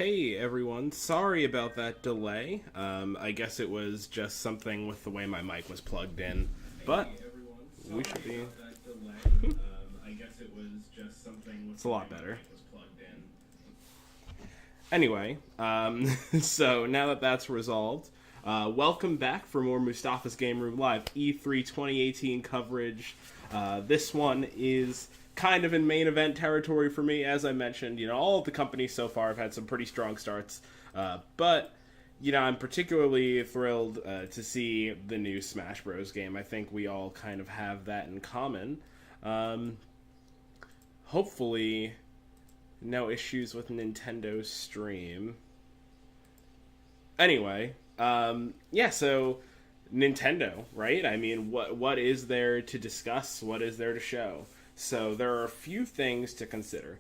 Hey everyone, sorry about that delay. I guess it was just something with the way my mic was plugged in, but we should be. I guess it was just something with. It's a lot better. Anyway, so now that that's resolved, welcome back for more Mustapha's Game Room Live E3 2018 coverage. This one is kind of in main event territory for me. As I mentioned, all of the companies so far have had some pretty strong starts, but I'm particularly thrilled to see the new Smash Bros. Game. I think we all kind of have that in common. Hopefully no issues with Nintendo's stream. Anyway, so Nintendo, right? I mean, what is there to discuss? What is there to show? So there are a few things to consider.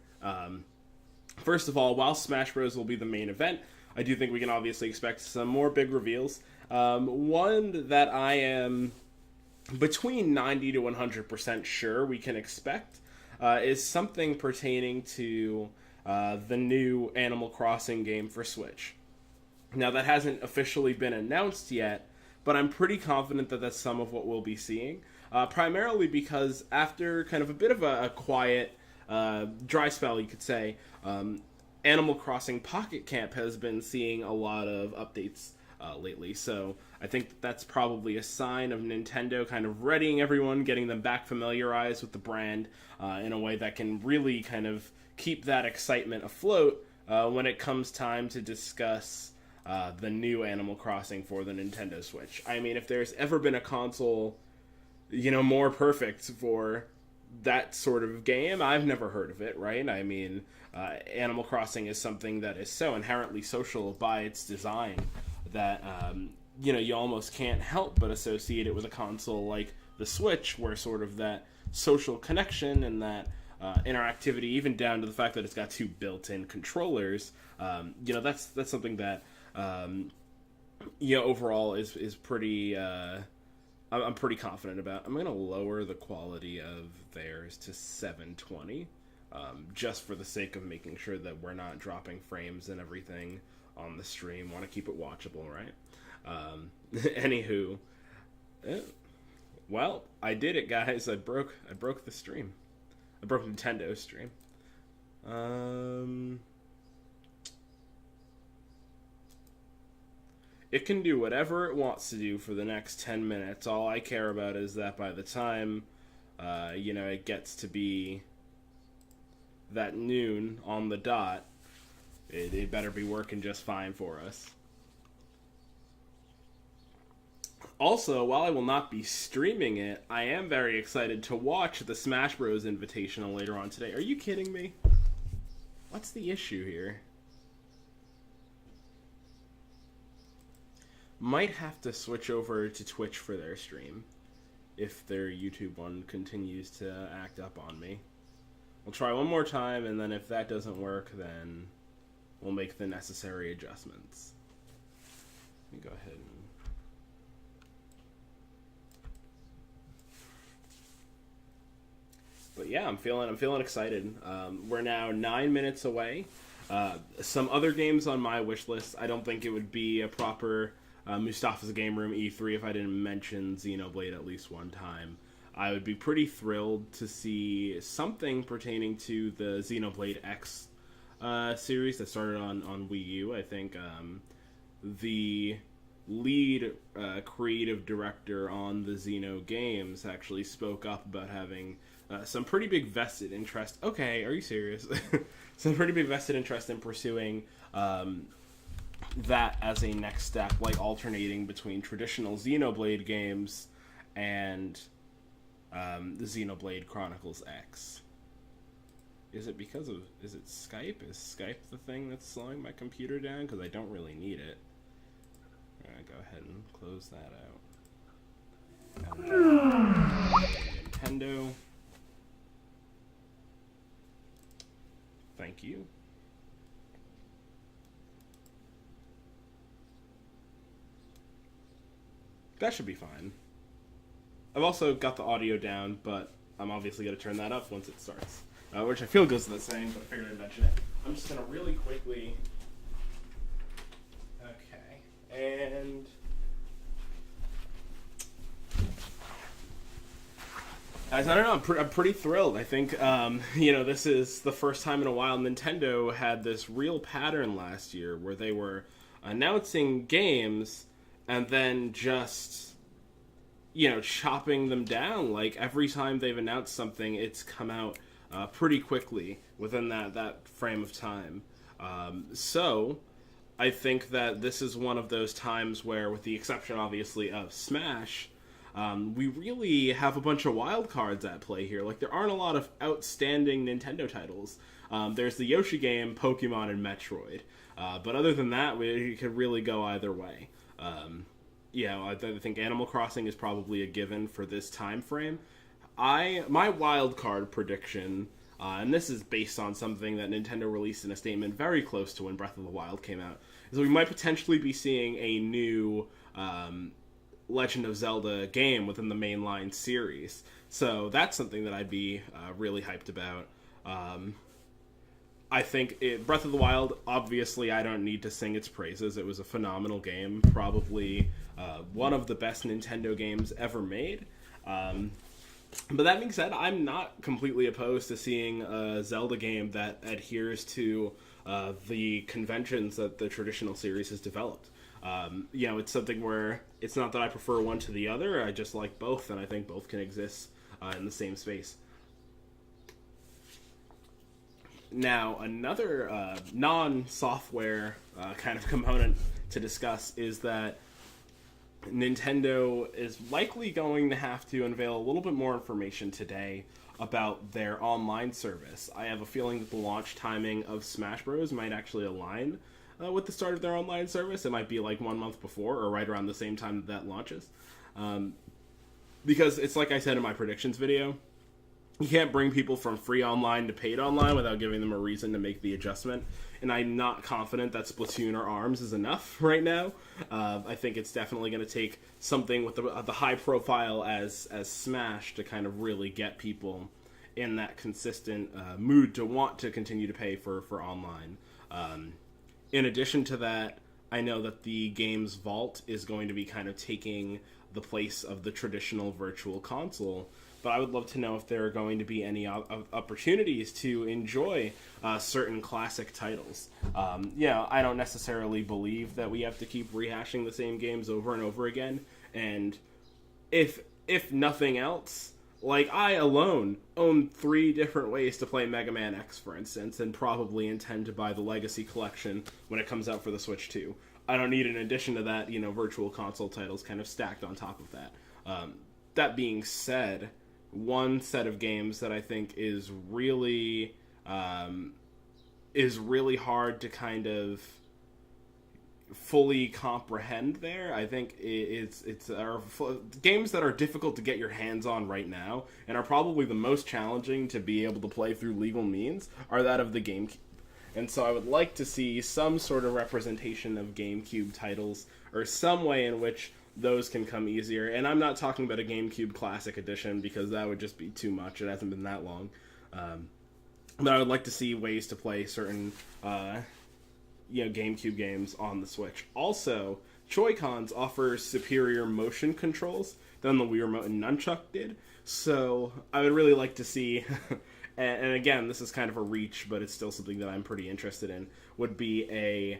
First of all, while Smash Bros. Will be the main event, I do think we can obviously expect some more big reveals. One that I am between 90 to 100% sure we can expect is something pertaining to the new Animal Crossing game for Switch. Now, that hasn't officially been announced yet, but I'm pretty confident that that's some of what we'll be seeing. Primarily because after kind of a bit of a quiet, dry spell, you could say, Animal Crossing Pocket Camp has been seeing a lot of updates lately. So I think that's probably a sign of Nintendo kind of readying everyone, getting them back familiarized with the brand in a way that can really kind of keep that excitement afloat when it comes time to discuss the new Animal Crossing for the Nintendo Switch. I mean, if there's ever been a console more perfect for that sort of game, I've never heard of it, right? I mean, Animal Crossing is something that is so inherently social by its design that, you almost can't help but associate it with a console like the Switch, where sort of that social connection and that interactivity, even down to the fact that it's got two built-in controllers, that's something that, overall is pretty... I'm pretty confident about. I'm going to lower the quality of theirs to 720, just for the sake of making sure that we're not dropping frames and everything on the stream. Want to keep it watchable, right? Anywho, well, I did it, guys. I broke the stream. I broke Nintendo's stream. It can do whatever it wants to do for the next 10 minutes. All I care about is that by the time, it gets to be that noon on the dot, it better be working just fine for us. Also, while I will not be streaming it, I am very excited to watch the Smash Bros. Invitational later on today. Are you kidding me? What's the issue here? Might have to switch over to Twitch for their stream if their YouTube one continues to act up on me. We'll try one more time, and then if that doesn't work, then we'll make the necessary adjustments. Let me go ahead and... But yeah, I'm feeling excited. We're now 9 minutes away. Some other games on my wish list. I don't think it would be a proper Mustapha's Game Room E3 if I didn't mention Xenoblade at least one time. I would be pretty thrilled to see something pertaining to the Xenoblade X series that started on Wii U. I think the lead creative director on the Xeno games actually spoke up about having some pretty big vested interest. Okay, are you serious? Some pretty big vested interest in pursuing that as a next step, like alternating between traditional Xenoblade games and the Xenoblade Chronicles X. Is it Skype? Is Skype the thing that's slowing my computer down? Because I don't really need it. I'm going to go ahead and close that out. And Nintendo. Thank you. That should be fine. I've also got the audio down, but I'm obviously going to turn that up once it starts. Which I feel goes to the same, but I figured I'd mention it. I'm just going to really quickly I don't know. I'm pretty thrilled. I think this is the first time in a while Nintendo had this real pattern last year where they were announcing games and then just chopping them down. Like every time they've announced something, it's come out pretty quickly within that frame of time. So I think that this is one of those times where, with the exception obviously of Smash, we really have a bunch of wild cards at play here. Like, there aren't a lot of outstanding Nintendo titles. There's the Yoshi game, Pokemon, and Metroid. But other than that, we could really go either way. I think Animal Crossing is probably a given for this time frame. My wild card prediction, and this is based on something that Nintendo released in a statement very close to when Breath of the Wild came out, is that we might potentially be seeing a new Legend of Zelda game within the mainline series. So that's something that I'd be really hyped about. I think Breath of the Wild, obviously I don't need to sing its praises. It was a phenomenal game, probably one of the best Nintendo games ever made. But that being said, I'm not completely opposed to seeing a Zelda game that adheres to the conventions that the traditional series has developed. It's something where it's not that I prefer one to the other. I just like both, and I think both can exist in the same space. Now, another non-software kind of component to discuss is that Nintendo is likely going to have to unveil a little bit more information today about their online service. I have a feeling that the launch timing of Smash Bros. Might actually align with the start of their online service. It might be like 1 month before or right around the same time that launches. Because it's like I said in my predictions video, you can't bring people from free online to paid online without giving them a reason to make the adjustment. And I'm not confident that Splatoon or ARMS is enough right now. I think it's definitely going to take something with the high profile as Smash to kind of really get people in that consistent mood to want to continue to pay for online. In addition to that, I know that the game's vault is going to be kind of taking the place of the traditional virtual console. But I would love to know if there are going to be any opportunities to enjoy certain classic titles. I don't necessarily believe that we have to keep rehashing the same games over and over again. And if nothing else, like, I alone own 3 different ways to play Mega Man X, for instance, and probably intend to buy the Legacy Collection when it comes out for the Switch 2. I don't need, in addition to that, virtual console titles kind of stacked on top of that. That being said, one set of games that I think is really hard to kind of fully comprehend there. I think it's games that are difficult to get your hands on right now and are probably the most challenging to be able to play through legal means are that of the GameCube. And so I would like to see some sort of representation of GameCube titles or some way in which those can come easier. And I'm not talking about a GameCube Classic Edition because that would just be too much. It hasn't been that long. But I would like to see ways to play certain GameCube games on the Switch. Also, Joy-Cons offer superior motion controls than the Wii Remote and Nunchuck did. So I would really like to see, and again, this is kind of a reach, but it's still something that I'm pretty interested in, would be a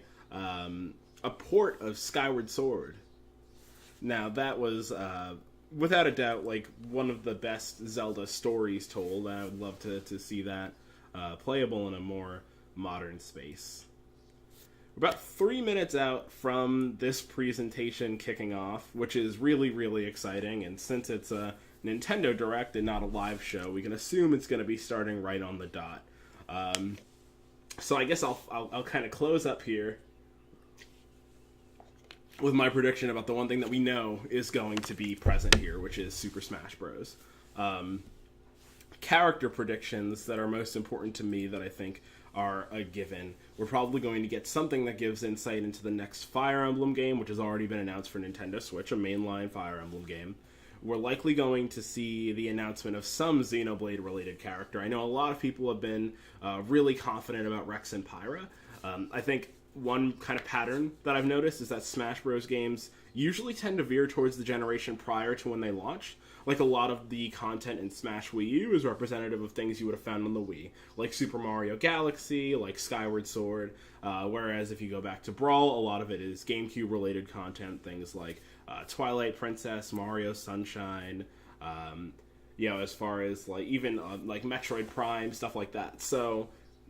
port of Skyward Sword. Now, that was, without a doubt, like, one of the best Zelda stories told, and I would love to see that playable in a more modern space. We're about 3 minutes out from this presentation kicking off, which is really, really exciting, and since it's a Nintendo Direct and not a live show, we can assume it's going to be starting right on the dot. So I guess I'll kind of close up here with my prediction about the one thing that we know is going to be present here, which is Super Smash Bros. Character predictions that are most important to me that I think are a given. We're probably going to get something that gives insight into the next Fire Emblem game, which has already been announced for Nintendo Switch, a mainline Fire Emblem game. We're likely going to see the announcement of some Xenoblade-related character. I know a lot of people have been really confident about Rex and Pyra. I think one kind of pattern that I've noticed is that Smash Bros. Games usually tend to veer towards the generation prior to when they launched. Like, a lot of the content in Smash Wii U is representative of things you would have found on the Wii, like Super Mario Galaxy, like Skyward Sword, whereas if you go back to Brawl, a lot of it is GameCube-related content, things like Twilight Princess, Mario Sunshine, as far as, like, even, like, Metroid Prime, stuff like that. So,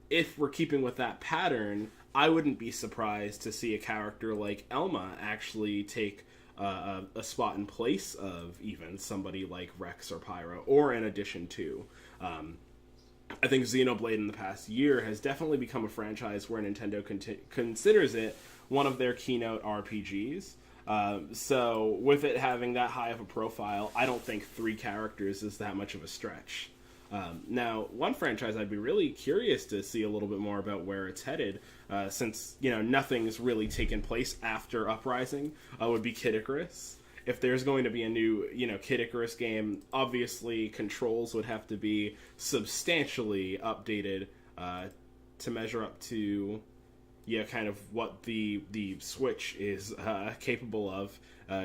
if we're keeping with that pattern, I wouldn't be surprised to see a character like Elma actually take a spot in place of even somebody like Rex or Pyro, or in addition to. I think Xenoblade in the past year has definitely become a franchise where Nintendo considers it one of their keynote RPGs. So with it having that high of a profile, I don't think 3 characters is that much of a stretch. Now, one franchise I'd be really curious to see a little bit more about where it's headed, since, nothing's really taken place after Uprising, would be Kid Icarus. If there's going to be a new, Kid Icarus game, obviously controls would have to be substantially updated to measure up to, kind of what the Switch is capable of,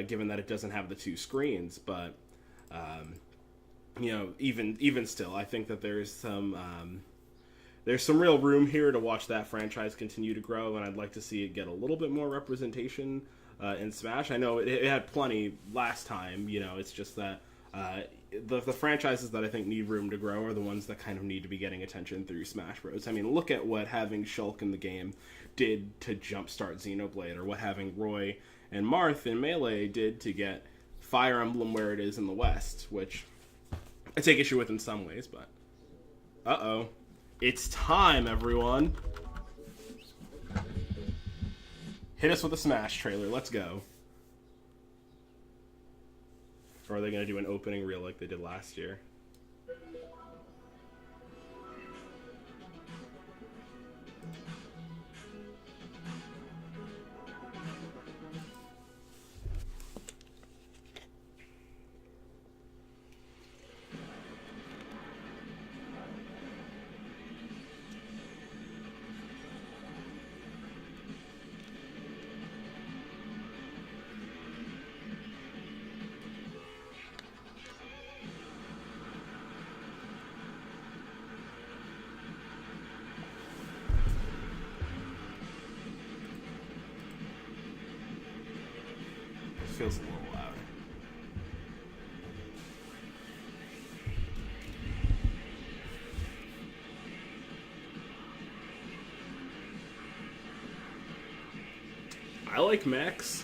given that it doesn't have the 2 screens, but... even still, I think that there's some real room here to watch that franchise continue to grow, and I'd like to see it get a little bit more representation in Smash. I know it had plenty last time. It's just that the franchises that I think need room to grow are the ones that kind of need to be getting attention through Smash Bros. I mean, look at what having Shulk in the game did to jumpstart Xenoblade, or what having Roy and Marth in Melee did to get Fire Emblem where it is in the West, which I take issue with in some ways, but... Uh-oh. It's time, everyone! Hit us with a Smash trailer. Let's go. Or are they going to do an opening reel like they did last year? Feels a little loud. I like mechs.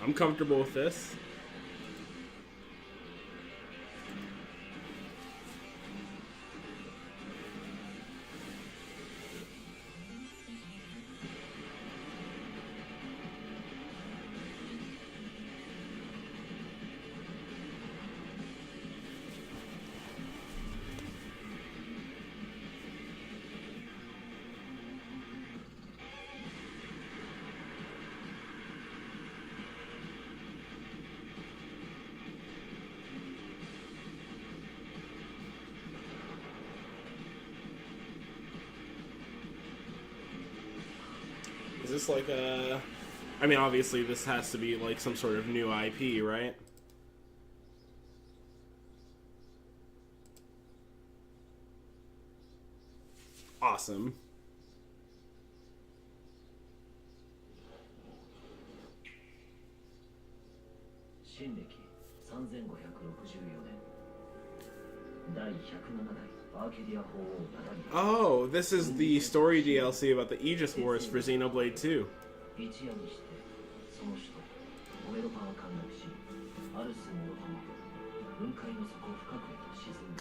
I'm comfortable with this. Is this like a... I mean, obviously this has to be like some sort of new IP, right? Awesome. Oh, this is the story DLC about the Aegis Wars for Xenoblade 2.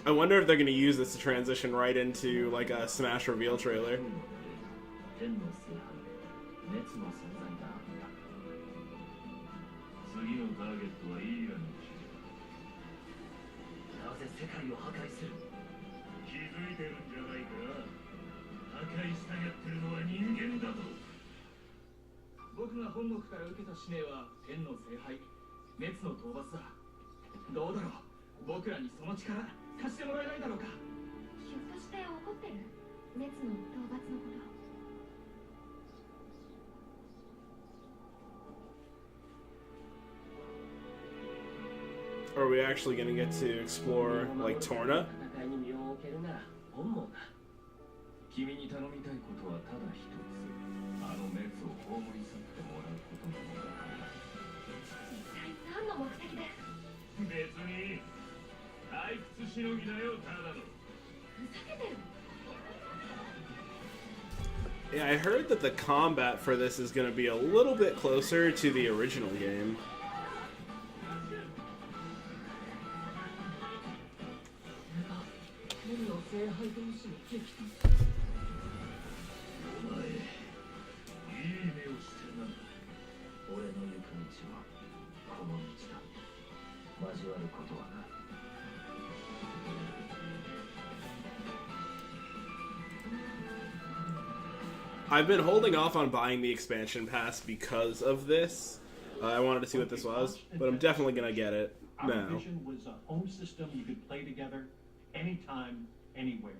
I wonder if they're going to use this to transition right into like a Smash reveal trailer. Are we actually going to get to explore, like, Torna? 君に頼みたいことはただ一つ。あの滅を葬り去ってもらうことなのだ。一体何の目的です？別に退屈しのぎだよ、ただの。ふざけてる。Yeah, I heard that the combat for this is going to be a little bit closer to the original game. I've been holding off on buying the expansion pass because of this. I wanted to see what this was, but I'm definitely going to get it now. Our vision was a home system you could play together anytime, anywhere.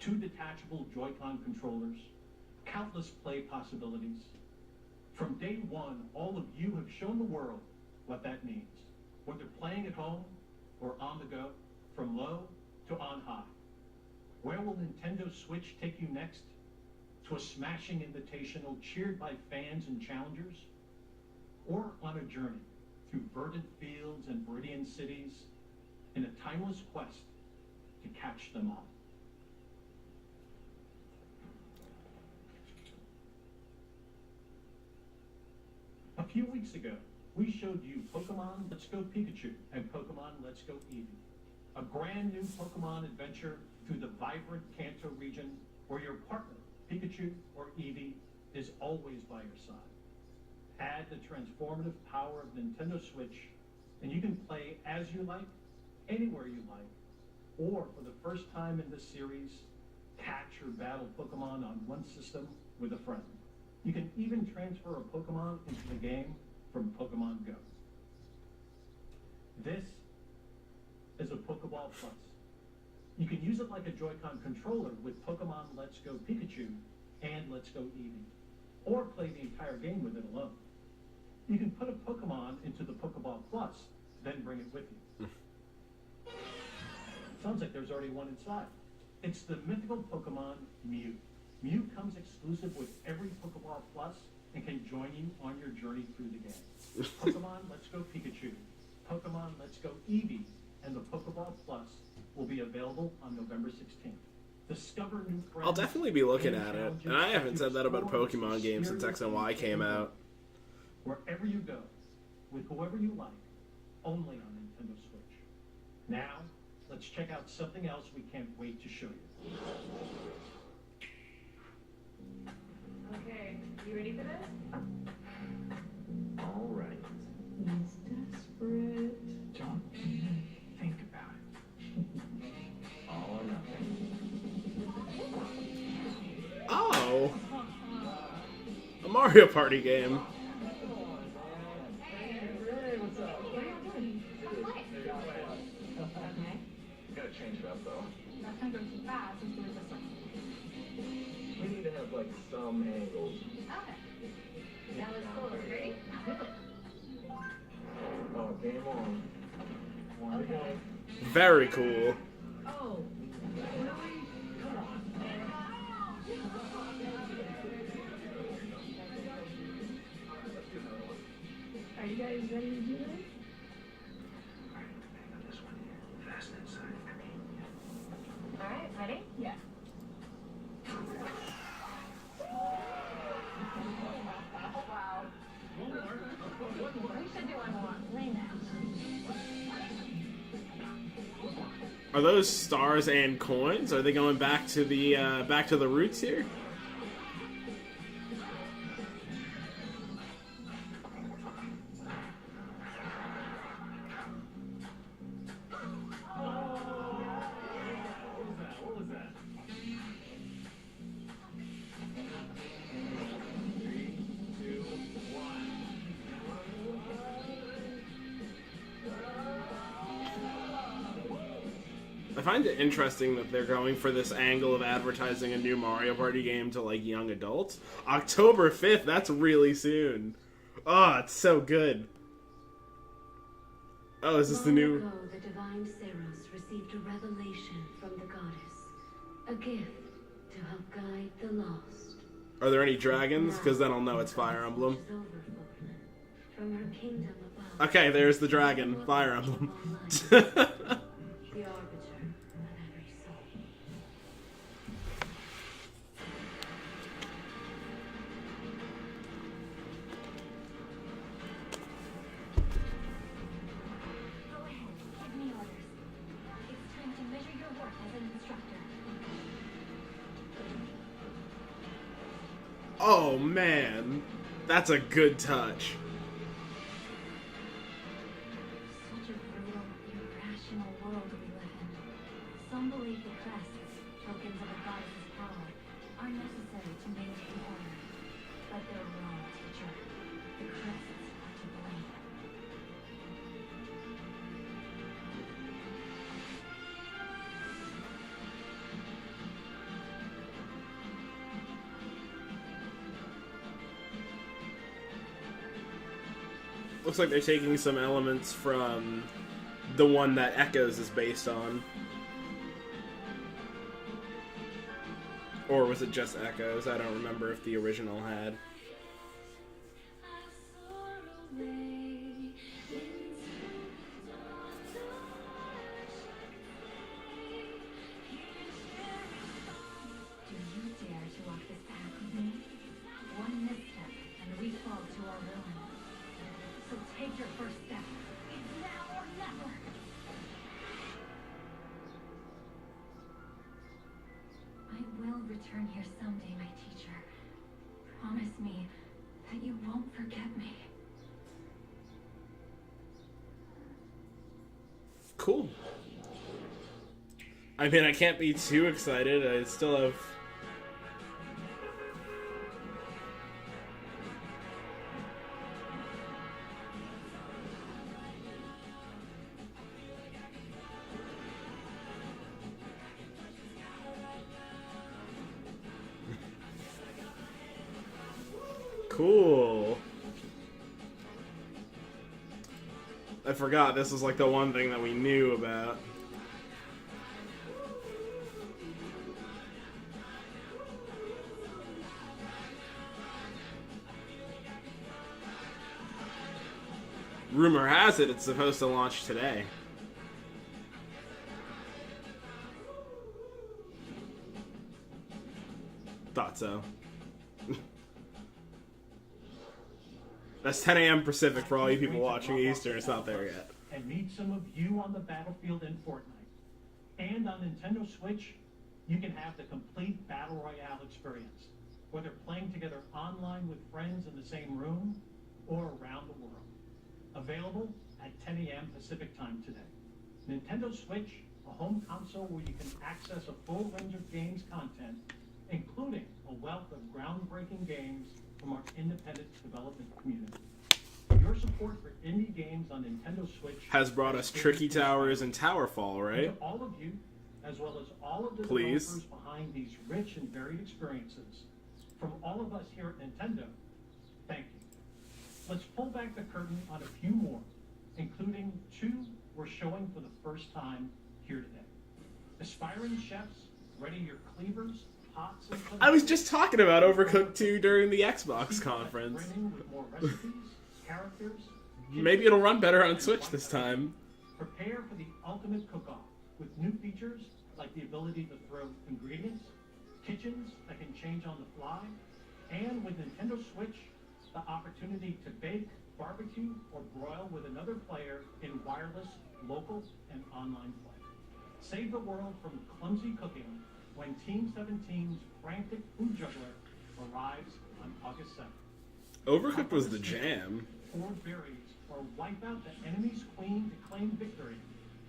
2 detachable Joy-Con controllers, countless play possibilities. From day one, all of you have shown the world what that means. Whether playing at home or on the go, from low to on high. Where will Nintendo Switch take you next? To a smashing invitational cheered by fans and challengers? Or on a journey through verdant fields and Viridian cities in a timeless quest to catch them all? A few weeks ago, we showed you Pokemon Let's Go Pikachu and Pokemon Let's Go Eevee. A brand new Pokemon adventure through the vibrant Kanto region where your partner, Pikachu or Eevee, is always by your side. Add the transformative power of Nintendo Switch, and you can play as you like, anywhere you like, or for the first time in this series, catch or battle Pokemon on one system with a friend. You can even transfer a Pokemon into the game from Pokemon Go. This is a Pokeball Plus. You can use it like a Joy-Con controller with Pokemon Let's Go Pikachu and Let's Go Eevee, or play the entire game with it alone. You can put a Pokemon into the Pokeball Plus, then bring it with you. Sounds like there's already one inside. It's the mythical Pokemon Mew. Mew comes exclusive with every Pokeball Plus and can join you on your journey through the game. Pokemon Let's Go Pikachu, Pokemon Let's Go Eevee, and the Pokeball Plus will be available on November 16th. Discover new friends. I'll definitely be looking at it, and I haven't said that about a Pokemon game since X and Y came out. Wherever you go, with whoever you like, only on Nintendo Switch. Now, let's check out something else we can't wait to show you. Okay, you ready for this? All right. He's desperate. Don't think about it. All or nothing. Oh! A Mario Party game. Gotta change it up though. That's not going too fast. Let's do it this way. We need to have like some angles. Okay. Now let's go. Ready? Oh, game on. One to go. Very cool. Oh. Really? Come on. Are you guys ready to do this? Alright, hang on this one here. Fast inside. Alright, ready? Yeah. Wow. We should do one more. Are those stars and coins? Are they going back to the roots here? I find it interesting that they're going for this angle of advertising a new Mario Party game to, like, young adults. October 5th, that's really soon. Oh, it's so good. Oh, is this the Long new... ago, the divine Seros received a revelation from the goddess, a gift to help guide the lost. Are there any dragons? Because then I'll know it's Fire Emblem. Watches over folk from her kingdom above. Okay, there's the dragon. Fire Emblem. The arbiter of every soul. Go ahead, give me orders. It's time to measure your work as an instructor. Oh, man. That's a good touch. Such a brutal, irrational world we live in. Some believe the crests, tokens of a goddess's power, are necessary to maintain order. But they're wrong, teacher. The crests are to blame. Looks like they're taking some elements from the one that Echoes is based on. Or was it just Echoes? I don't remember if the original had. Do you dare to walk this path with me? One misstep, and we fall to our ruin. So take your first step. It's now or never. I will return here someday, my teacher. Promise me that you won't forget me. Cool. I mean, I can't be too excited. I still have... Cool. I forgot this was like the one thing that we knew about. Rumor has it it's supposed to launch today. Thought so. That's 10 a.m. Pacific for all you people watching Eastern. It's not there yet. And meet some of you on the battlefield in Fortnite. And on Nintendo Switch, you can have the complete Battle Royale experience, whether playing together online with friends in the same room or around the world. Available at 10 a.m. Pacific time today. Nintendo Switch, a home console where you can access a full range of games content, including a wealth of groundbreaking games from our independent development community. Your support for indie games on Nintendo Switch Has brought us Tricky Towers and Towerfall, right? to all of you, as well as all of the Please. developers behind these rich and varied experiences. From all of us here at Nintendo, thank you. Let's pull back the curtain on a few more, including two we're showing for the first time here today. Aspiring chefs, ready your cleavers, pots, and I was just talking about Overcooked 2 during the Xbox conference. brimming with more recipes, characters. Maybe it'll run better on Switch this time. Prepare for the ultimate cook-off with new features like the ability to throw ingredients, kitchens that can change on the fly, and with Nintendo Switch, the opportunity to bake, barbecue, or broil with another player in wireless, local, and online play. Save the world from clumsy cooking when Team 17's frantic food juggler arrives on August 7th. Overcooked was the jam. 4 berries or wipe out the enemy's queen to claim victory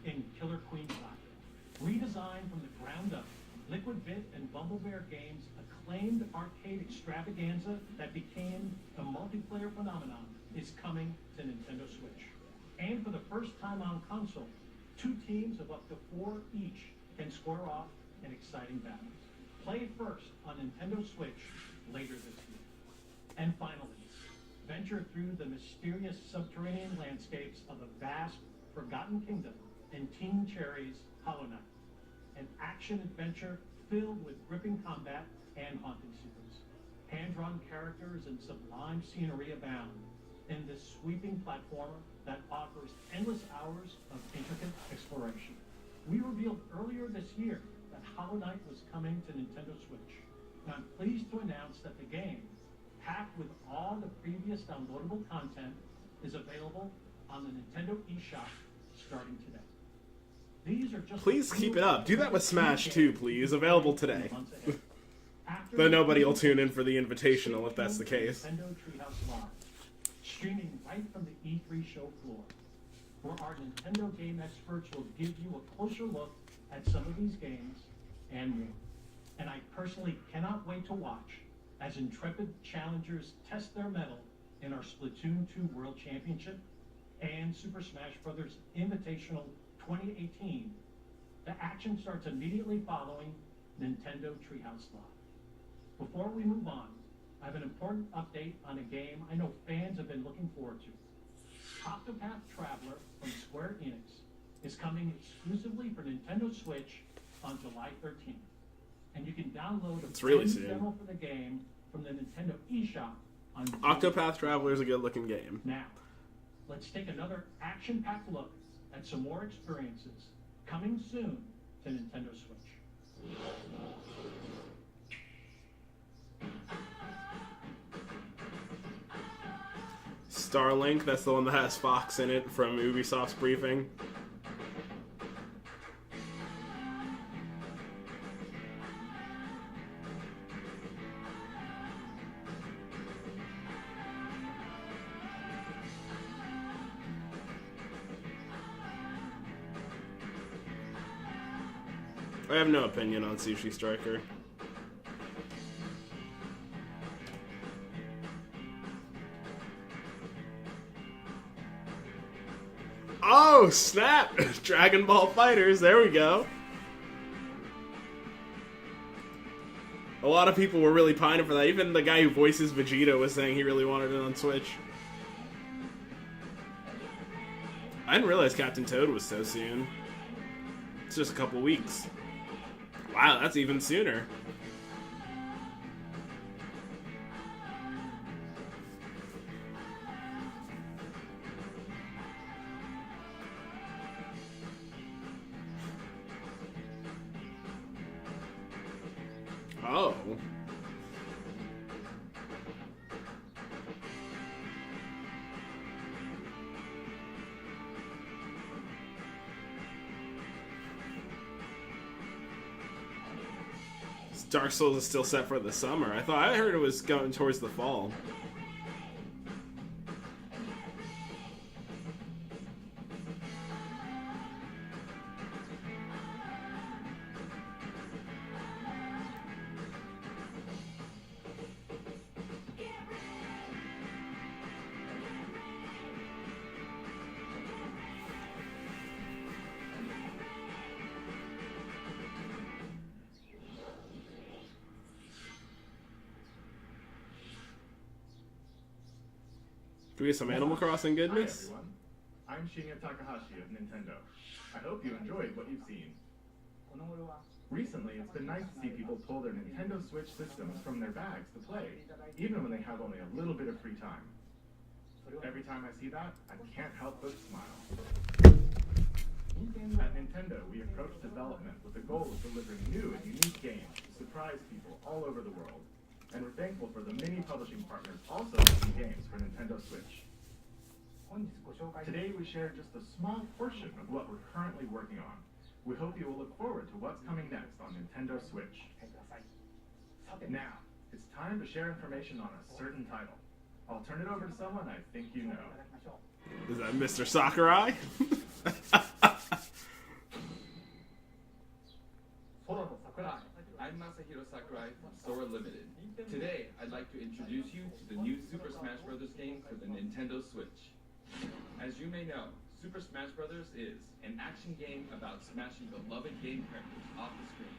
in Killer Queen style. Redesigned from the ground up, Liquid Bit and Bumblebear Games' acclaimed arcade extravaganza that became a multiplayer phenomenon is coming to Nintendo Switch. And for the first time on console, 2 teams of up to 4 each can square off in exciting battles. Play first on Nintendo Switch later this year. And finally, venture through the mysterious subterranean landscapes of the vast Forgotten Kingdom and Team Cherry's Hollow Knight, an action-adventure filled with gripping combat and haunting secrets. Hand-drawn characters and sublime scenery abound in this sweeping platformer that offers endless hours of intricate exploration. We revealed earlier this year that Hollow Knight was coming to Nintendo Switch, and I'm pleased to announce that the game, packed with all the previous downloadable content, is available on the Nintendo eShop starting today. These are just Please keep it up. Do that with Smash too, please. Available today. Though nobody will tune in for the Invitational if that's the case. Nintendo Treehouse Live, streaming right from the E3 show floor, where our Nintendo game experts will give you a closer look at some of these games and more. And I personally cannot wait to watch as intrepid challengers test their mettle in our Splatoon 2 World Championship and Super Smash Bros. Invitational 2018. The action starts immediately following Nintendo Treehouse Live. Before we move on, I have an important update on a game I know fans have been looking forward to. Octopath Traveler from Square Enix is coming exclusively for Nintendo Switch on July 13th. And you can download a really brand new soon. demo for the game from the Nintendo eShop on June Octopath Traveler is a good looking game. now. Let's take another action-packed look at some more experiences coming soon to Nintendo Switch. Starlink, that's the one that has Fox in it from Ubisoft's briefing. I have no opinion on Sushi Striker. Oh, snap! Dragon Ball Fighters, there we go. A lot of people were really pining for that. Even the guy who voices Vegeta was saying he really wanted it on Switch. I didn't realize Captain Toad was so soon. It's just a couple weeks. Wow, that's even sooner. Oh. Dark Souls is still set for the summer. I heard it was going towards the fall. Do we get some Animal Crossing goodness? Hi everyone, I'm Shinya Takahashi of Nintendo. I hope you enjoyed what you've seen. Recently, it's been nice to see people pull their Nintendo Switch systems from their bags to play, even when they have only a little bit of free time. Every time I see that, I can't help but smile. At Nintendo, we approach development with the goal of delivering new and unique games to surprise people all over the world. And we're thankful for the many publishing partners also making games for Nintendo Switch. Today we share just a small portion of what we're currently working on. We hope you will look forward to what's coming next on Nintendo Switch. Now, it's time to share information on a certain title. I'll turn it over to someone I think you know. Is that Mr. Sakurai? I'm Masahiro Sakurai from Sora Limited. Today, I'd like to introduce you to the new Super Smash Bros. Game for the Nintendo Switch. As you may know, Super Smash Bros. Is an action game about smashing beloved game characters off the screen.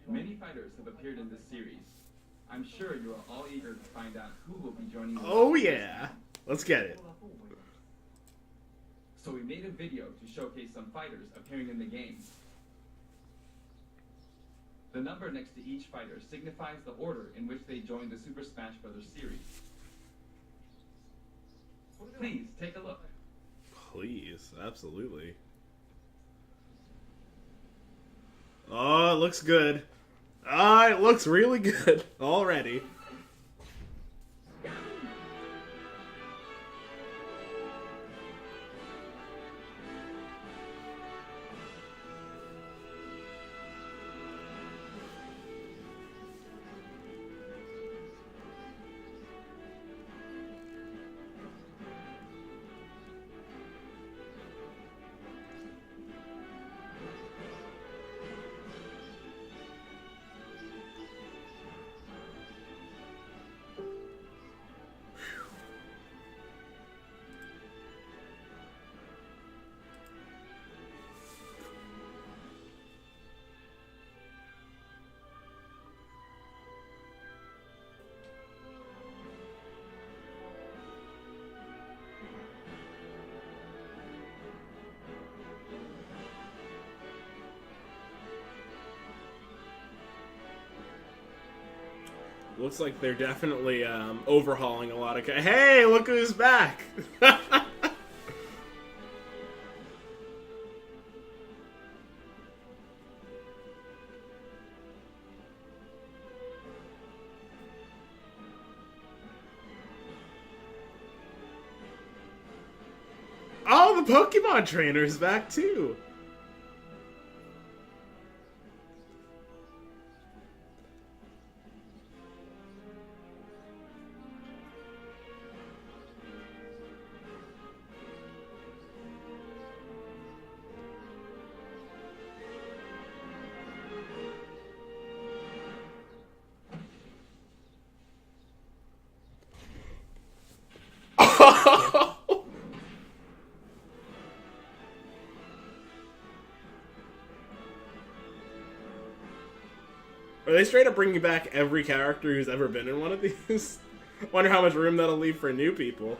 Many fighters have appeared in this series. I'm sure you are all eager to find out who will be joining the Oh yeah. Let's get it. So we made a video to showcase some fighters appearing in the game. The number next to each fighter signifies the order in which they joined the Super Smash Bros. Series. Please, take a look. Please, absolutely. Oh, it looks good. Ah, it looks really good already. Looks like they're definitely overhauling a lot of... Hey, look who's back! Oh, the Pokemon trainer's back too! Are they straight up bringing back every character who's ever been in one of these? Wonder how much room that'll leave for new people.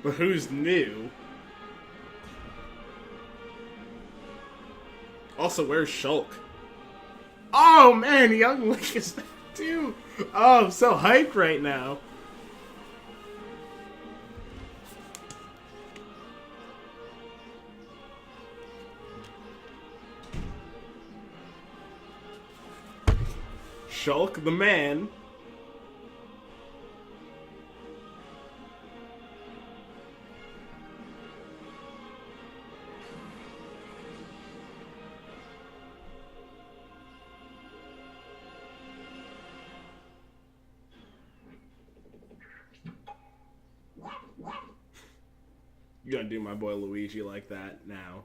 But who's new? Also, where's Shulk? Oh man, Young Link is back too! Oh, I'm so hyped right now. Shulk the man. You gotta do my boy Luigi like that now.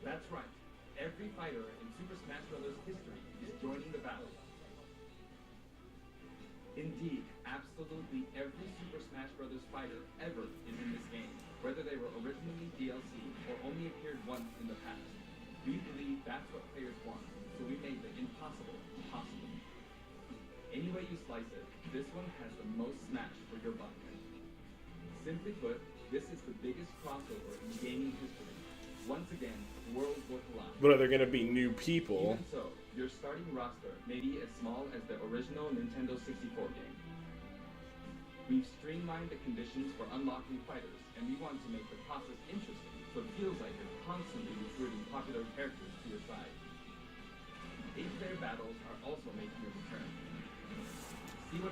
That's right. Every fighter in Super Smash Bros. History is joining the battle. Indeed, absolutely every Super Smash Bros. Fighter ever is in this game, whether they were originally DLC or only appeared once in the past. We believe that's what players want, so we made the impossible possible. Any way you slice it, this one has the most Smash for your buck. Simply put, this is the biggest crossover in gaming history. Once again, worlds will collide. But are there gonna be new people? Even so, your starting roster may be as small as the original Nintendo 64 game. We've streamlined the conditions for unlocking fighters, and we want to make the process interesting, so it feels like you're constantly recruiting popular characters to your side. 8-player battles are also making a return.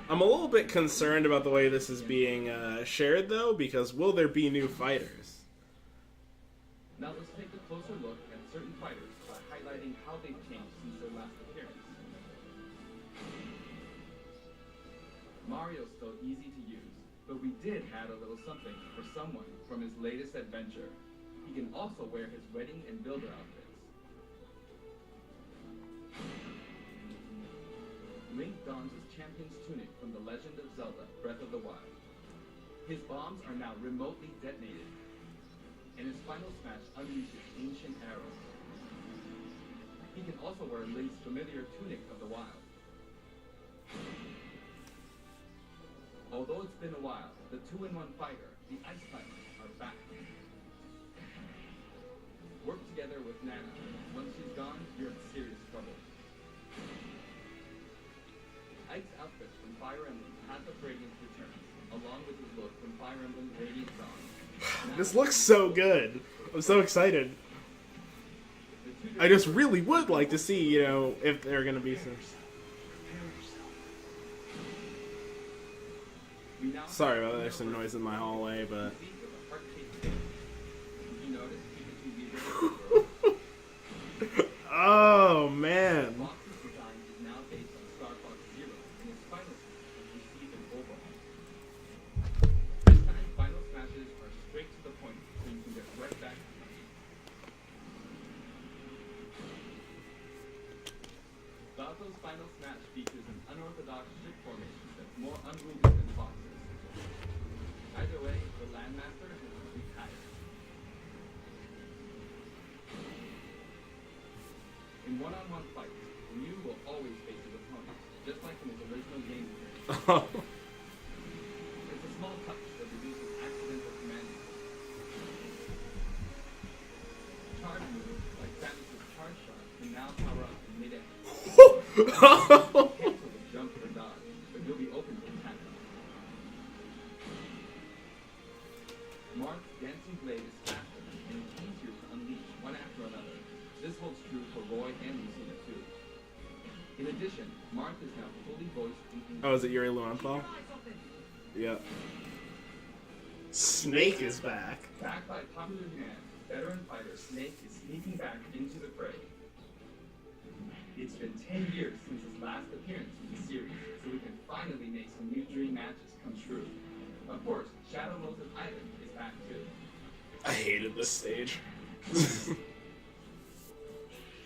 I'm a little bit concerned about the way this is being shared, though, because will there be new fighters? Now let's take a closer look at certain fighters by highlighting how they've changed since their last appearance. Mario's still easy to use, but we did add a little something for someone from his latest adventure. He can also wear his wedding and builder outfits. Link dons his champion's tunic from The Legend of Zelda: Breath of the Wild. His bombs are now remotely detonated, and his final smash unleashes ancient arrows. He can also wear Link's familiar tunic of the wild. Although it's been a while, the 2-in-1 fighter, the Ice Fighters, are back. Work together with Nana. Once she's gone, you're in serious trouble. Ike's outfit from Fire Emblem Path of Radiance returns, along with his look from Fire Emblem Radiant Dawn. This looks so good. I'm so excited. I just really would like to see, you know, if there are going to be some... Sorry about that, there's some noise in my hallway, but... Oh, man. Final smashes are straight to the point, so you can get right back. Balto's final smash features an unorthodox ship formation that's more unruly than Fox's. Either way, the Landmaster has retired. In one-on-one fights, Ryu will always face his opponent, just like in his original game. It's a small touch that reduces accidental commanding. Charge moves, like Samus's charge shot, can now power up in mid-air. Cancel the jump or dodge, but you'll be open to attack. Marth's dancing blade is faster, and it's easier to unleash one after another. This holds true for Roy and Lucina too. In addition, Marth is now fully voiced in English. Oh, is it Yuri Lowenthal? Yep. Snake is back. Backed by popular demand, veteran fighter Snake is sneaking back into the fray. It's been 10 years since his last appearance in the series, so we can finally make some new dream matches come true. Of course, Shadow Moses Island is back too. I hated this stage.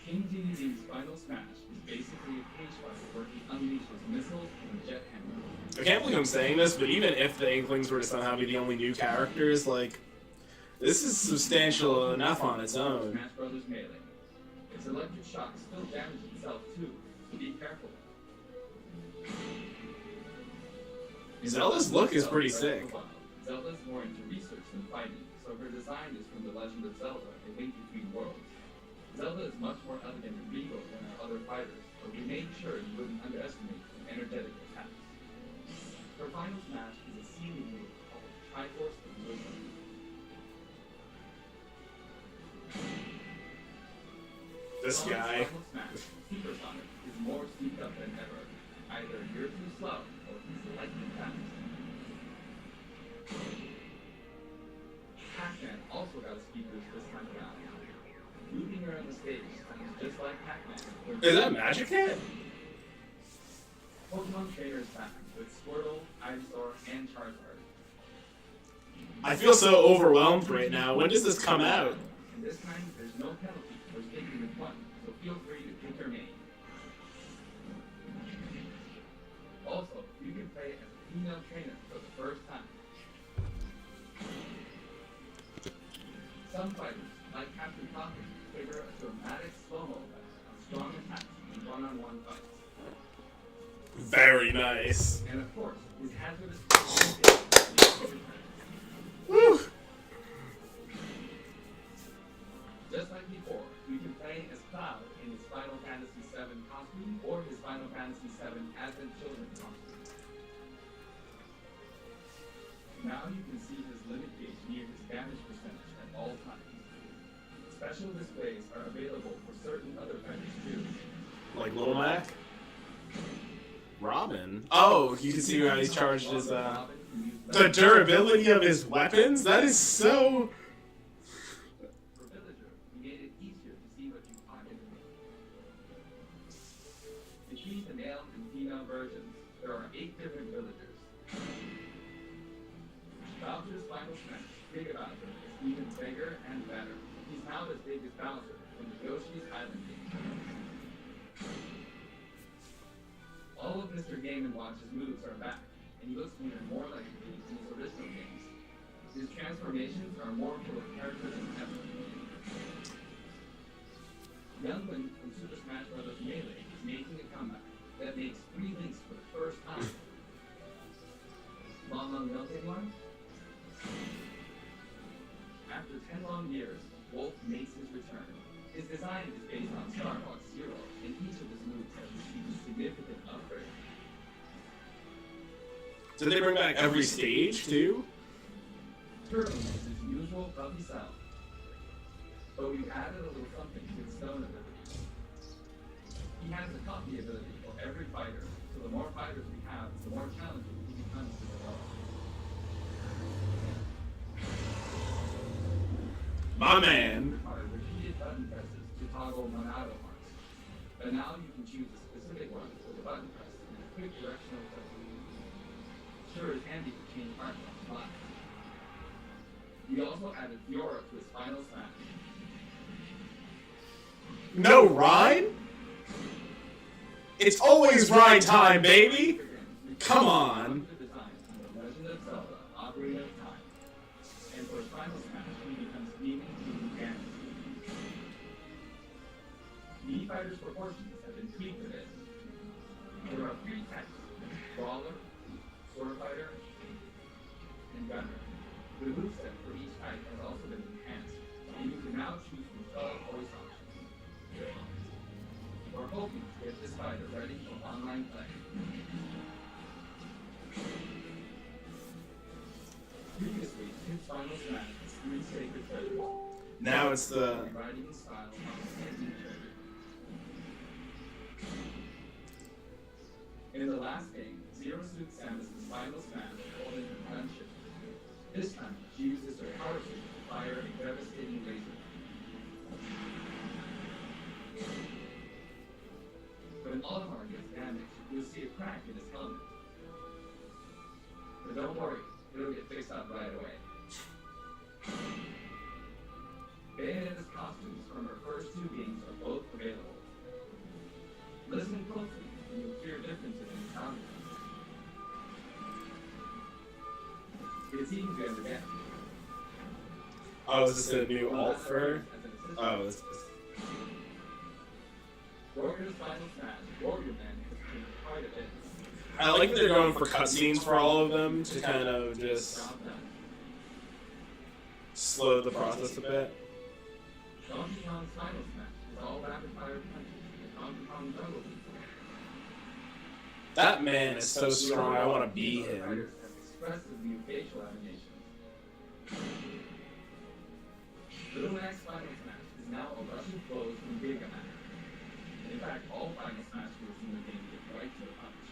King Dene's final smash is basically a cage fight where he unleashes missiles and jet hammer. I can't believe I'm saying this, but even if the Inklings were to somehow be the only new characters, like, this is substantial enough on its own. Smash Brothers Melee. Its electric shock still damages itself too, so be careful. Zelda's look is pretty sick. Zelda's more into research than fighting, so her design is from The Legend of Zelda: A Link Between Worlds. Zelda is much more elegant and regal than our other fighters, but we made sure you wouldn't underestimate her energetic attacks. Her final smash is a ceiling move called Triforce of Wisdom. This guy. Final smash, Supersonic, is more speed up than ever. Either you're too slow, or he's lightning fast. Pac-Man also got a speed boost this time around. Moving around the stage sounds just like Pac-Man. Is that Magic Hat? Pokemon Trainer is back with Squirtle, Ivysaur, and Charizard. I feel so overwhelmed right now. When does this come out? And this time, there's no penalty for sticking with one, so feel free to pick your name. Also, you can play as a female trainer for the first time. Some fighters, like Captain Falcon, figure a dramatic slow-mo effect on strong attacks in one-on-one fights. Very nice. And of course, his hazardous Woo! Just like before, you can play as Cloud in his Final Fantasy VII costume or his Final Fantasy VII Advent Children costume. Now you can see his limit gauge near his damage percentage at all times. Special displays are available for certain other fighters too. Like Little Mac? Robin? Oh, you can see how he's charged his, the durability of his weapons? That is so... For Villager, we made it easier to see what you find in the Between the male and female versions, there are 8 different villagers. Bowser's final smash, Giga Bowser, is even bigger and better. He's now as big as Bowser from the Yoshi's Island game. All of Mr. Game & Watch's moves are back, and he looks even more like he did in his original games. His transformations are more full of character than ever. Young Link from Super Smash Bros. Melee is making a comeback that makes 3 links for the first time. Long milk anyone? After 10 long years, Wolf makes his return. His design is based on Star Fox Zero, and each of his moves has received a significant upgrade. Did they bring back every stage too? Turtle is his usual puppy self, but we've added a little something to his stone ability. He has a copy ability for every fighter, so the more fighters we have, the more challenging he becomes to develop. My man. Require repeated button presses to toggle Monado marks, but now you can choose a specific one for the button press and a quick directional touch. Sure is handy to change parts on the fly. We also added Fiora to his final smash. No rhyme? It's always rhyme time, baby! Come on! The design from The Legend of Zelda: Ocarina of Time. And for his final smash, he becomes Demon King Ganon. Mii Fighter's proportions have been tweaked a bit. There are 3 types: Brawler, Sword Fighter, and Gunner. The moveset for each type has also been enhanced, and you can now choose from 12 voice options. We're hoping to get this fighter ready for online play. Previously, his final smash was 3 sacred treasures. Now it's the... Writing style of standing treasure. In the last game, Zero Suit Samus's final smash called into friendship. This time, she uses her power suit to fire a devastating laser. When Olimar gets damaged, you'll see a crack in his helmet. But don't worry, it'll get fixed up right away. Bayonetta's costumes from her first 2 games are both available. Listen closely, and you'll hear differences in sound. It's even good again. Oh, is this a new alt for her? Oh, this is... Warrior's final smash, Warrior Man, has changed quite a bit. I like that they're going for cutscenes for all of them to kind of just slow the process a bit. Donkey Kong's final smash is all rapid fire punches and Donkey Kong jungle beats. That man is so strong, I want to be him. Fighters have expressive new facial animations. Little Mac's final smash is now a Russian close from Giga Mac. In fact, all final smash moves in the game get right to the punch.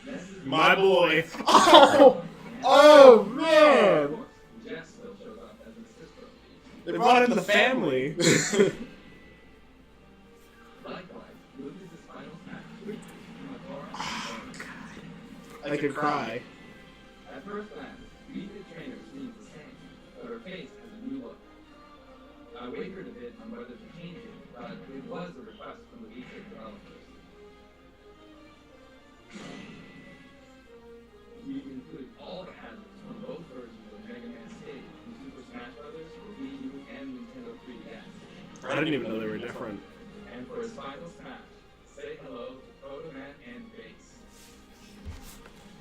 Ness's My boy. Oh! Oh, man! Jess still shows up as an sister. They brought in the family. Likewise, Lucas' final smash tweaks from a I could cry. At first glance, Vita Trainer seems the same, but her face has a new look. I wavered a bit on whether to change it, but it was a request from the Vita developers. We included all the hazards from both versions of Mega Man stage in Super Smash Bros. For Wii U and Nintendo 3DS. I didn't even know they were different. And for his final smash, say hello to Proto Man and Base.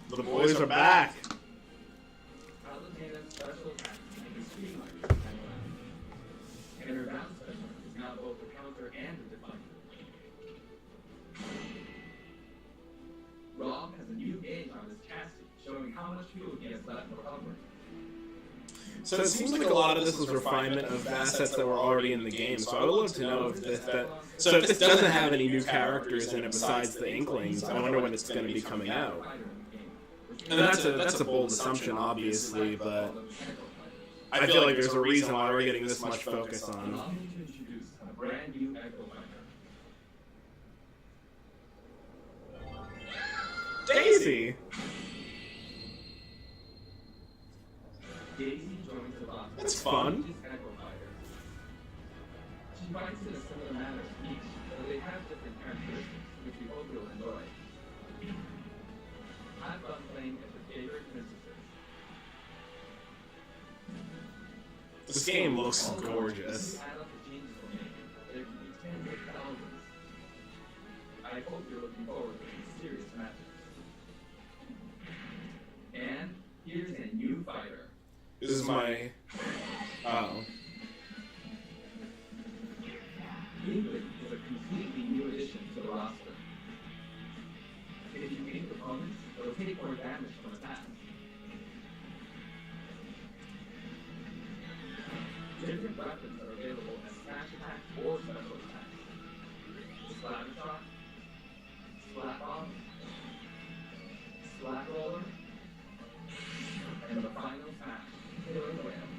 The boys are back. Palutena's special attack and the streamliner is kind of loud. And her down special is now both a counter and a defender. Rob has a new gauge on his chassis, showing how much fuel he has left for hovering. So it seems like a lot of this was refinement of assets that were already in the game. So I would love to know if so if this doesn't have any new characters in it besides the Inklings, I wonder when it's going to be coming out. And that's a bold assumption, obviously, but I feel like there's a reason why we're getting this much focus Allow on me to introduce a brand new Echo Fighter. Daisy. Daisy joins the box. That's fun. She's Echo Fighter. She fights in a similar manner to each, but they have different characteristics, which we hope you'll enjoy. Have fun playing as your favorite princesses. This game looks gorgeous. Add up the changes we're making. There can be tens of thousands. I hope you're looking forward to some serious matches. And here's a new fighter. This is my... Oh. England is a completely new addition to the roster. If you beat opponents, they'll take more damage from attacks. Different weapons are available as smash attack or special attack. Splatter shot, splat bomb, splat roller, and the final smash, killer whale.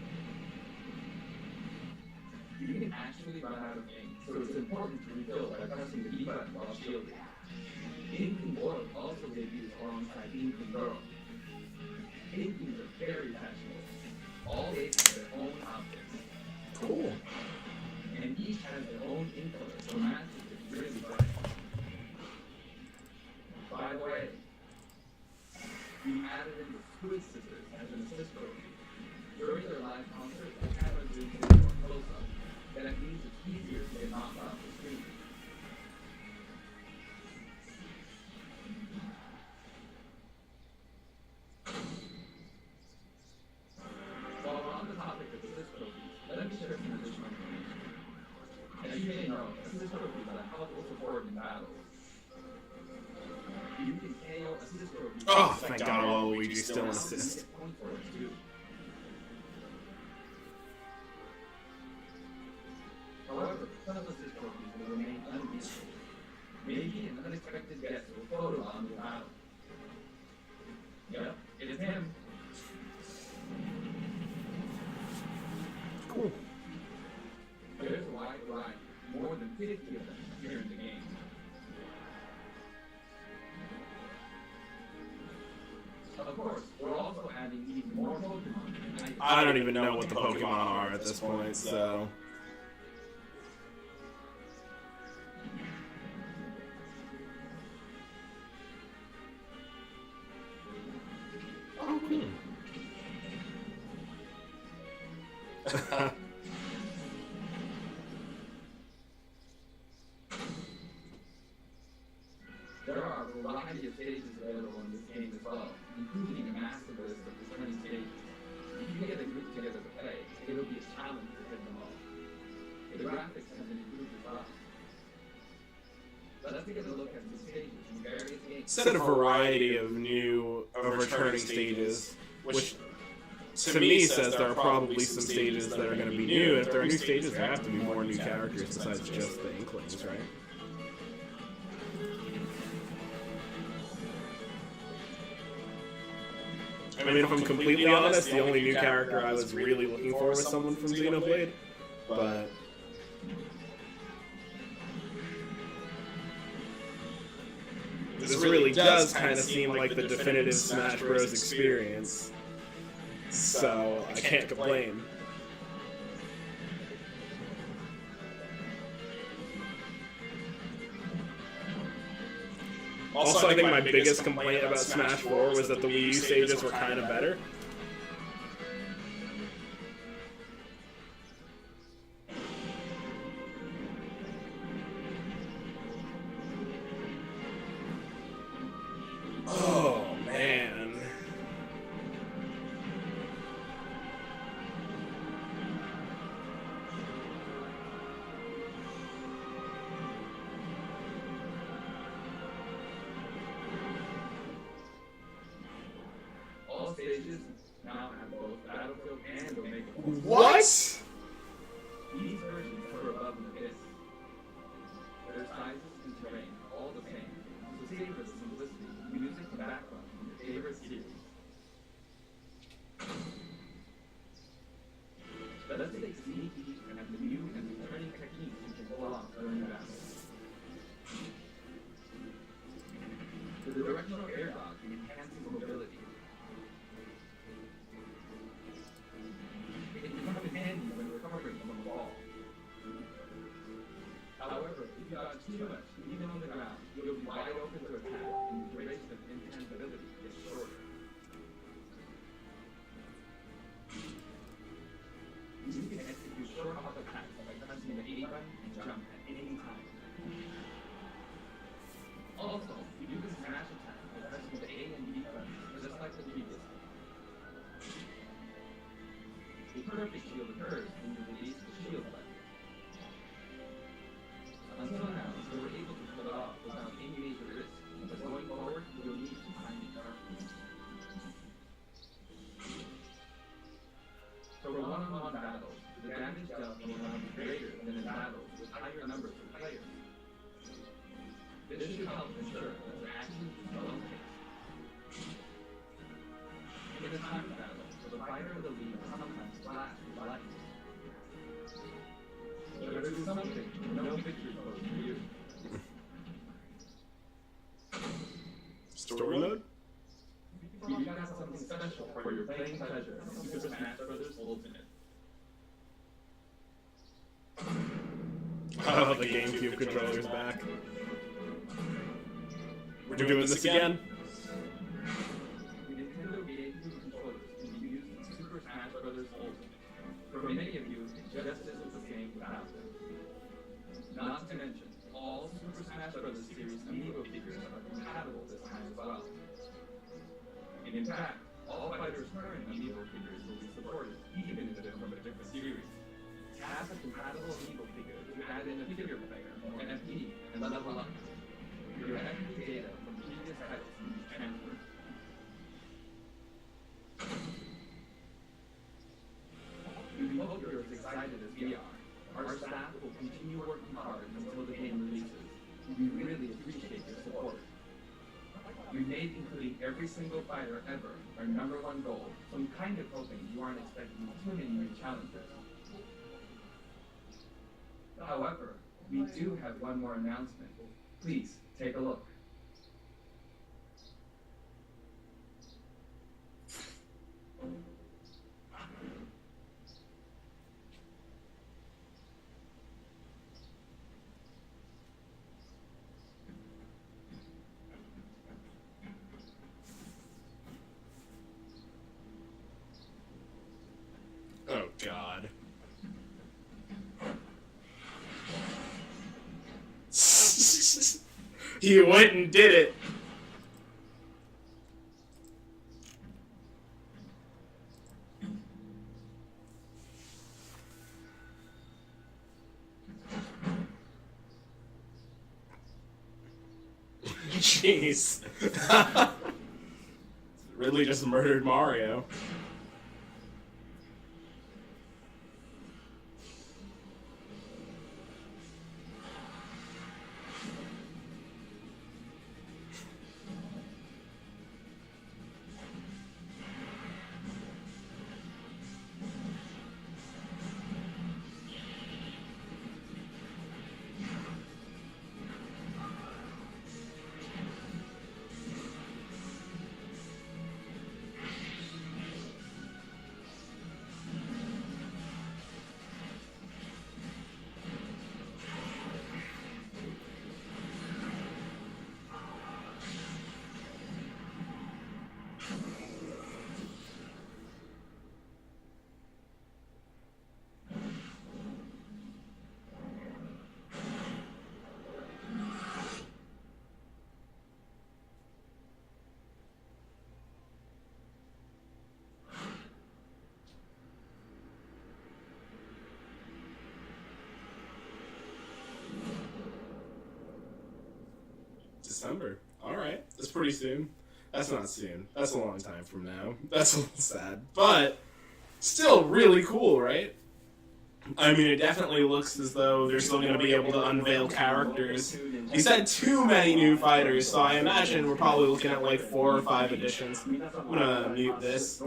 You can actually run out of ink, so it's important to refill by pressing the B button while shielding. Inkling Boy also debuts alongside Inkling Girl. Inklings are very fashionable. All eight have their own outfits. Cool. And each has their own ink color, so matches is really bright. By the way, we added in the Squid Sisters as an assist trophy. During their live concert, the camera zooms in more close-up. That means it's easier to get knocked off the screen. While we're on the topic of assist trophies, let me share some additional information. As you may know, assist trophies are helpful support in battles. You can KO assist trophies. Oh, thank God, Luigi's still an assist. Points for it too. However, some of assist trophies will remain unuseful. Maybe an unexpected guest will photo on the battle. Yep, it is him. Cool. There's a wide variety, more than 50 of them here in the game. Of course, we're also adding even more Pokemon. I don't even know what the Pokemon are at this point, so... Oh, cool. There are a variety of stages available in this game as well, including a massive list of the 20 stages. If you get a group together to play, it'll be a challenge to hit them all. The graphics have been improved as well. Let's take a look at the stages from various games. Said a variety of new, returning stages, which to me says there are probably some stages that are going to be new, and if there are new stages, there have to be more new characters besides just the Inklings, right? I mean, if I'm completely honest, the only new character I was really looking for was someone from Xenoblade, but... This really does kind of seem like the definitive Smash Bros. Experience, so I can't complain. Also, I think my biggest complaint about Smash 4 was that the Wii U stages were kind of better. Oh, man. All stages now have both Battlefield and Omega. What? These versions cover above and abyss. Their sizes and terrain are all the same, so savor the simplicity of music and background from your favorite series. But let's take a sneak peek at the new and returning techniques you can pull off during battle. The directional air dodge enhances mobility. too much, even on the ground, you'll be wide open to attack, and the duration of intangibility is shorter. You can execute short hop attacks by pressing the A button and jump at any time. Also, you can smash attacks by pressing the A and B buttons, just like the previous one. A perfect shield occurs when you release the shield button. Until now, you were able to pull it off without any major risk, but going forward, you'll need to find it carefully. So for one-on-one battles, the damage dealt will now be greater than in battles with higher numbers of players. This should help ensure that the action is well-paced. In a time battle, the fighter of the lead sometimes flash with light. But it is something no victory pose for you. Story mode? You've got something special for your playing pleasure in Super Smash Bros. Ultimate. Oh, the GameCube controller's back. We're doing this again? The Nintendo GameCube controllers can be used in Super Smash Bros. Ultimate. For many of you, it just isn't the same without them. Not to mention, all Super Smash Bros. Series amiibo figures are compatible this time as well. And in fact, all fighters' current amiibo figures will be supported, even if they're from a different series. Tap a compatible amiibo figure to add in a figure player, or FD, and level up. Your FD data from previous titles can be transferred. We hope you're as excited as we are. Our staff will continue working hard until the game releases. We really appreciate your support. We made including every single fighter ever our #1 goal, so I'm kind of hoping you aren't expecting too many new challenges. However, we do have one more announcement. Please, take a look. Oh, God. He went and did it. Jeez. Ridley just murdered Mario. December. Alright. That's pretty soon. That's not soon. That's a long time from now. That's a little sad. But still really cool, right? I mean, it definitely looks as though they're still going to be able to unveil characters. He said too many new fighters, so I imagine we're probably looking at like 4 or 5 additions. I'm going to mute this.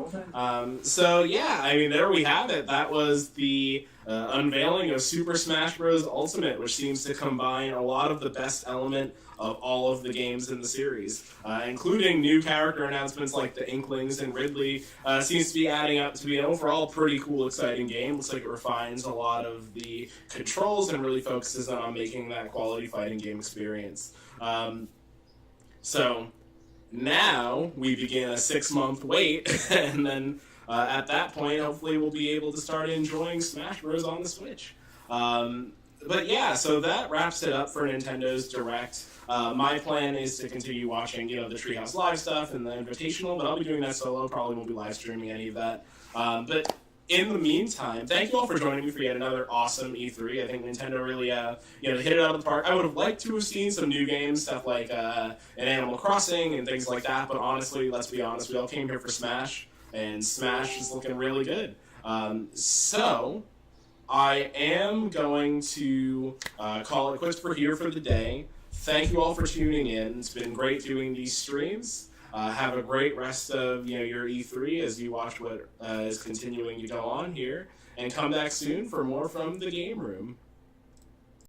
So yeah, I mean, there we have it. That was the unveiling of Super Smash Bros. Ultimate, which seems to combine a lot of the best element of all of the games in the series, including new character announcements like the Inklings and Ridley. Seems to be adding up to be an overall pretty cool, exciting game. Looks like it refines a lot of the controls and really focuses on making that quality fighting game experience. So now we begin a 6-month wait, and then at that point, hopefully we'll be able to start enjoying Smash Bros. On the Switch. But yeah, so that wraps it up for Nintendo's Direct. My plan is to continue watching, the Treehouse Live stuff and the Invitational, but I'll be doing that solo. Probably won't be live streaming any of that. But in the meantime, thank you all for joining me for yet another awesome E3. I think Nintendo really, hit it out of the park. I would have liked to have seen some new games, stuff like an Animal Crossing and things like that. But honestly, let's be honest, we all came here for Smash, and Smash is looking really good. So I am going to call it quits for here for the day. Thank you all for tuning in. It's been great doing these streams. Have a great rest of your E3 as you watch what is continuing to go on here, and come back soon for more from the Game Room.